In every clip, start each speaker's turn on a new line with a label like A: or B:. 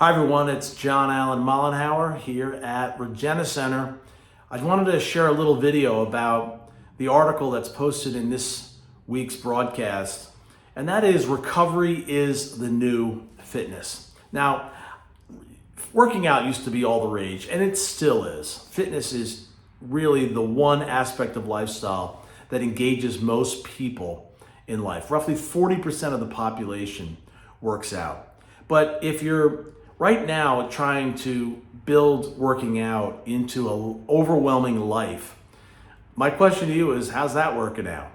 A: Hi everyone, it's John Allen Mollenhauer here at Regenus Center. I wanted to share a little video about the article that's posted in this week's broadcast, and that is recovery is the new fitness. Now, working out used to be all the rage, and it still is. Fitness is really the one aspect of lifestyle that engages most people in life. Roughly 40% of the population works out. But if you're right now trying to build working out into an overwhelming life, my question to you is, how's that working out,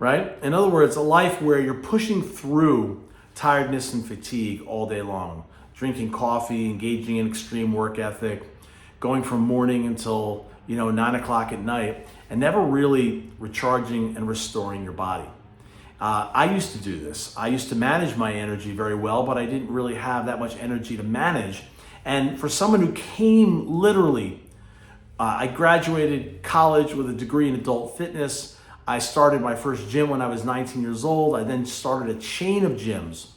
A: right? In other words, a life where you're pushing through tiredness and fatigue all day long, drinking coffee, engaging in extreme work ethic, going from morning until 9 o'clock at night, and never really recharging and restoring your body. I used to do this. I used to manage my energy very well, but I didn't really have that much energy to manage. And for someone who came literally, I graduated college with a degree in adult fitness. I started my first gym when I was 19 years old. I then started a chain of gyms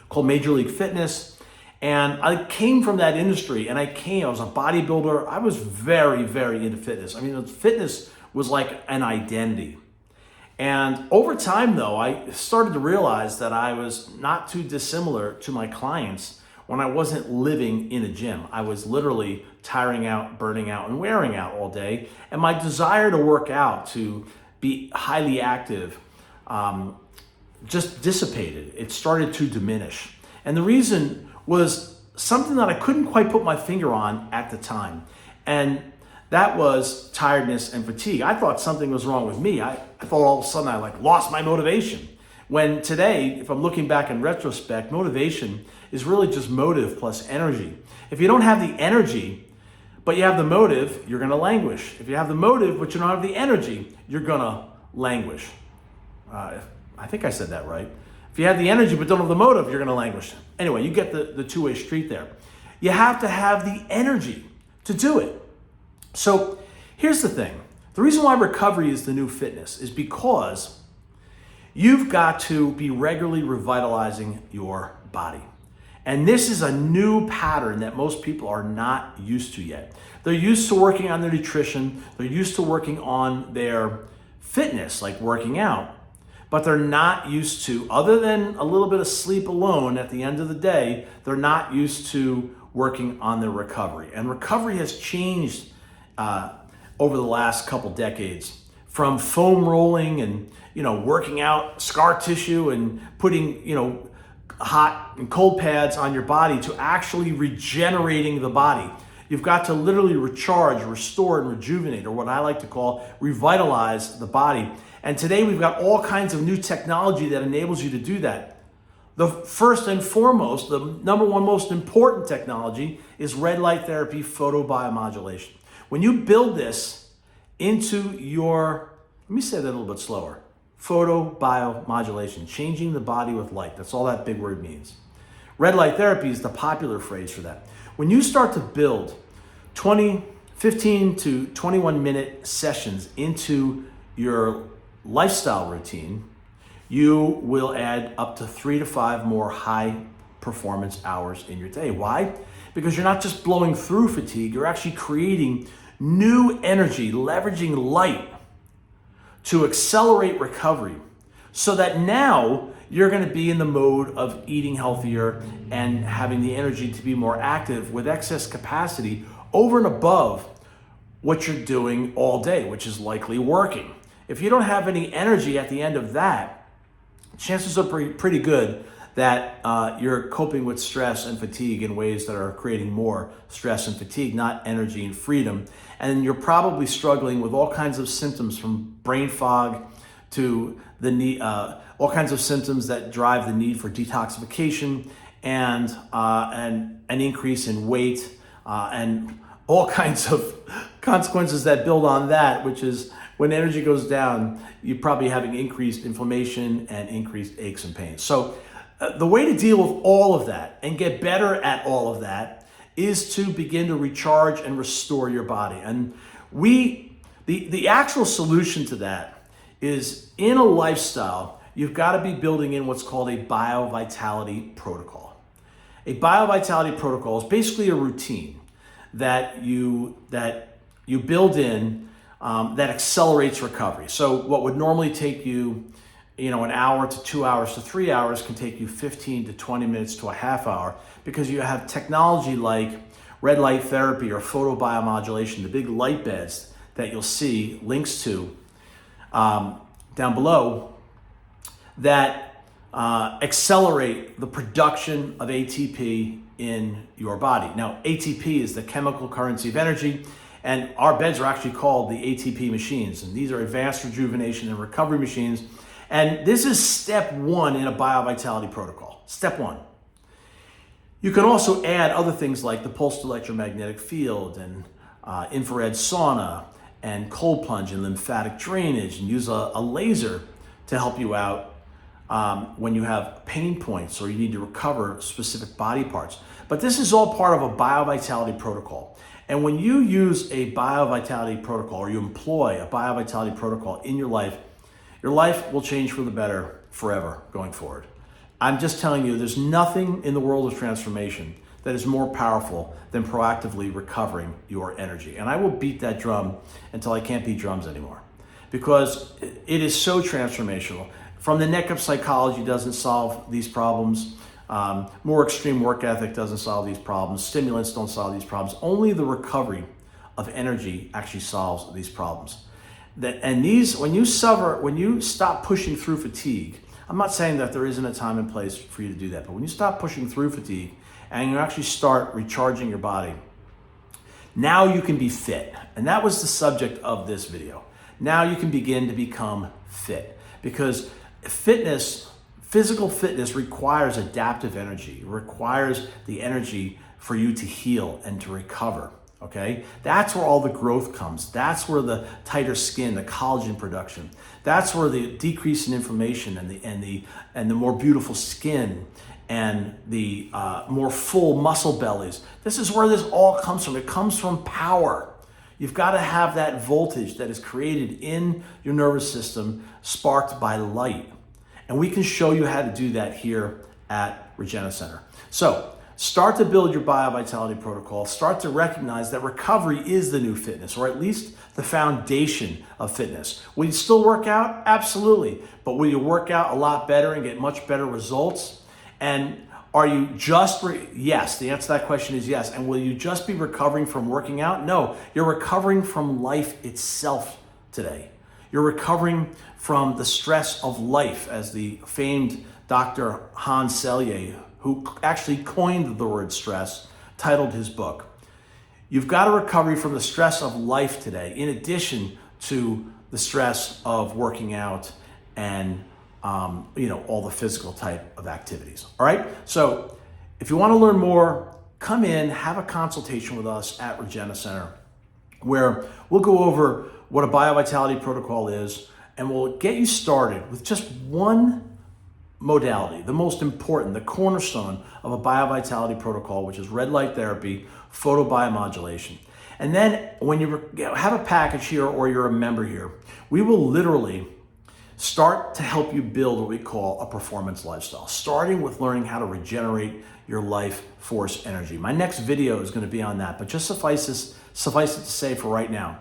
A: called Major League Fitness. And I came from that industry, and I was a bodybuilder. I was very, very into fitness. I mean, fitness was like an identity. And over time, though, I started to realize that I was not too dissimilar to my clients when I wasn't living in a gym. I was literally tiring out, burning out, and wearing out all day. And my desire to work out, to be highly active, just dissipated. It started to diminish. And the reason was something that I couldn't quite put my finger on at the time. And that was tiredness and fatigue. I thought something was wrong with me. I thought all of a sudden I lost my motivation. When today, if I'm looking back in retrospect, motivation is really just motive plus energy. If you don't have the energy, but you have the motive, you're gonna languish. If you have the motive, but you don't have the energy, you're gonna languish. I think I said that right. If you have the energy but don't have the motive, you're gonna languish. Anyway, you get the two-way street there. You have to have the energy to do it. So here's the thing. The reason why recovery is the new fitness is because you've got to be regularly revitalizing your body. And this is a new pattern that most people are not used to yet. They're used to working on their nutrition. They're used to working on their fitness, like working out. But they're not used to, other than a little bit of sleep alone at the end of the day, they're not used to working on their recovery. And recovery has changed over the last couple decades, from foam rolling and working out scar tissue and putting hot and cold pads on your body to actually regenerating the body. You've got to literally recharge, restore, and rejuvenate, or what I like to call revitalize the body. And today we've got all kinds of new technology that enables you to do that. The first and foremost, the number one most important technology is red light therapy photobiomodulation. When you build this into your, let me say that a little bit slower, photobiomodulation, changing the body with light. That's all that big word means. Red light therapy is the popular phrase for that. When you start to build 15 to 21 minute sessions into your lifestyle routine, you will add up to 3 to 5 more high performance hours in your day. Why? Because you're not just blowing through fatigue, you're actually creating new energy, leveraging light to accelerate recovery so that now you're going to be in the mode of eating healthier and having the energy to be more active with excess capacity over and above what you're doing all day, which is likely working. If you don't have any energy at the end of that, chances are pretty good that you're coping with stress and fatigue in ways that are creating more stress and fatigue, not energy and freedom. And you're probably struggling with all kinds of symptoms, from brain fog to the need, all kinds of symptoms that drive the need for detoxification and an increase in weight and all kinds of consequences that build on that, which is when energy goes down, you're probably having increased inflammation and increased aches and pains. So the way to deal with all of that and get better at all of that is to begin to recharge and restore your body. And the actual solution to that is, in a lifestyle, you've got to be building in what's called a biovitality protocol. A biovitality protocol is basically a routine that you build in that accelerates recovery. So what would normally take you, an hour to 2 hours to 3 hours can take you 15 to 20 minutes to a half hour, because you have technology like red light therapy or photobiomodulation, the big light beds that you'll see links to down below, that accelerate the production of ATP in your body. Now, ATP is the chemical currency of energy, and our beds are actually called the ATP machines, and these are advanced rejuvenation and recovery machines. And this is step one in a biovitality protocol. Step one. You can also add other things like the pulsed electromagnetic field and infrared sauna and cold plunge and lymphatic drainage, and use a laser to help you out when you have pain points or you need to recover specific body parts. But this is all part of a biovitality protocol. And when you use a biovitality protocol, or you employ a biovitality protocol in your life will change for the better forever going forward. I'm just telling you, there's nothing in the world of transformation that is more powerful than proactively recovering your energy. And I will beat that drum until I can't beat drums anymore, because it is so transformational. From the neck up psychology doesn't solve these problems. More extreme work ethic doesn't solve these problems. Stimulants don't solve these problems. Only the recovery of energy actually solves these problems. When you stop pushing through fatigue, I'm not saying that there isn't a time and place for you to do that, but when you stop pushing through fatigue and you actually start recharging your body, now you can be fit. And that was the subject of this video. Now you can begin to become fit, because physical fitness requires adaptive energy. It requires the energy for you to heal and to recover. Okay, that's where all the growth comes. That's where the tighter skin, the collagen production. That's where the decrease in inflammation and the more beautiful skin and the more full muscle bellies. This is where this all comes from. It comes from power. You've got to have that voltage that is created in your nervous system, sparked by light. And we can show you how to do that here at Regenus Center. So start to build your biovitality protocol. Start to recognize that recovery is the new fitness, or at least the foundation of fitness. Will you still work out? Absolutely. But will you work out a lot better and get much better results? And are you just, yes, the answer to that question is yes. And will you just be recovering from working out? No, you're recovering from life itself today. You're recovering from the stress of life, as the famed Dr. Hans Selye, who actually coined the word stress, titled his book. You've got a recovery from the stress of life today, in addition to the stress of working out and all the physical type of activities. All right. So if you want to learn more, come in, have a consultation with us at Regenus Center, where we'll go over what a biovitality protocol is, and we'll get you started with just one modality, the most important, the cornerstone of a biovitality protocol, which is red light therapy, photobiomodulation. And then when you have a package here, or you're a member here, we will literally start to help you build what we call a performance lifestyle, starting with learning how to regenerate your life force energy. My next video is going to be on that, but just suffice it to say for right now,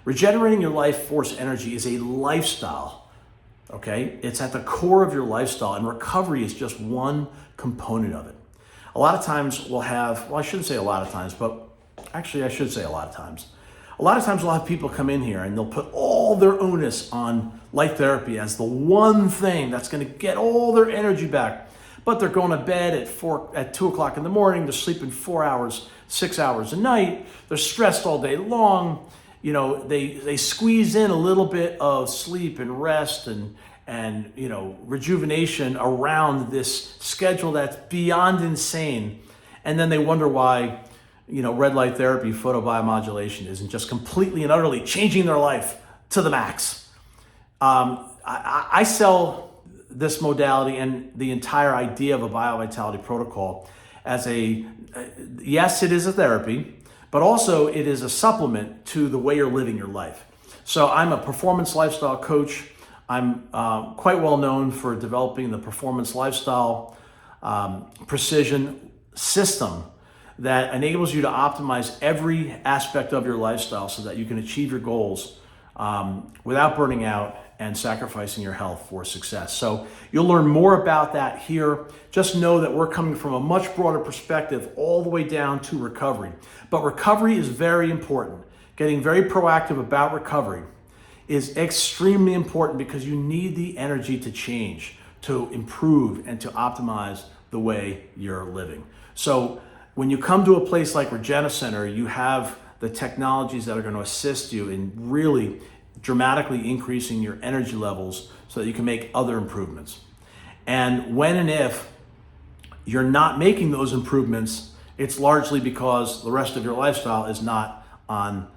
A: regenerating your life force energy is a lifestyle. Okay, it's at the core of your lifestyle, and recovery is just one component of it. A lot of times we'll have, well, I shouldn't say a lot of times, but actually I should say a lot of times. A lot of times we'll have people come in here and they'll put all their onus on light therapy as the one thing that's going to get all their energy back. But they're going to bed at 2 o'clock in the morning. They're sleeping 4 hours, 6 hours a night. They're stressed all day long. They squeeze in a little bit of sleep and rest and rejuvenation around this schedule that's beyond insane. And then they wonder why, red light therapy, photobiomodulation isn't just completely and utterly changing their life to the max. I sell this modality and the entire idea of a biovitality protocol as yes, it is a therapy, but also it is a supplement to the way you're living your life. So I'm a performance lifestyle coach. I'm quite well known for developing the performance lifestyle, precision system that enables you to optimize every aspect of your lifestyle so that you can achieve your goals without burning out and sacrificing your health for success. So you'll learn more about that here. Just know that we're coming from a much broader perspective all the way down to recovery. But recovery is very important. Getting very proactive about recovery is extremely important because you need the energy to change, to improve, and to optimize the way you're living. So when you come to a place like Regenus Center, you have the technologies that are going to assist you in really dramatically increasing your energy levels so that you can make other improvements. And when and if you're not making those improvements, it's largely because the rest of your lifestyle is not in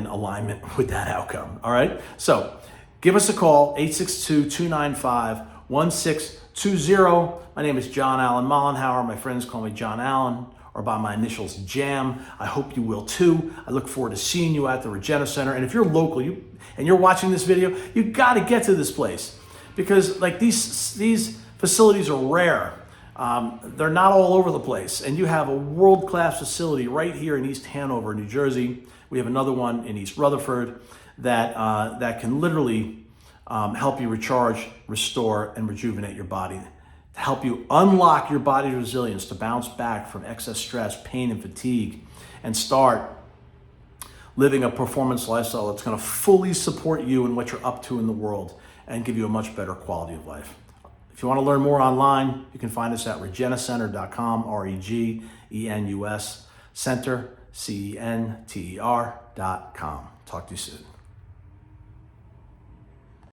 A: alignment with that outcome. All right. So give us a call, 862-295-1620. My name is John Allen Mollenhauer. My friends call me John Allen, or by my initials, JAM. I hope you will too. I look forward to seeing you at the Regenus Center. And if you're local and you're watching this video, you got to get to this place because like these facilities are rare. They're not all over the place. And you have a world-class facility right here in East Hanover, New Jersey. We have another one in East Rutherford that can literally help you recharge, restore, and rejuvenate your body, to help you unlock your body's resilience to bounce back from excess stress, pain, and fatigue, and start living a performance lifestyle that's going to fully support you and what you're up to in the world and give you a much better quality of life. If you want to learn more online, you can find us at regenuscenter.com, REGENUS Center, CENTER.com. Talk to you soon.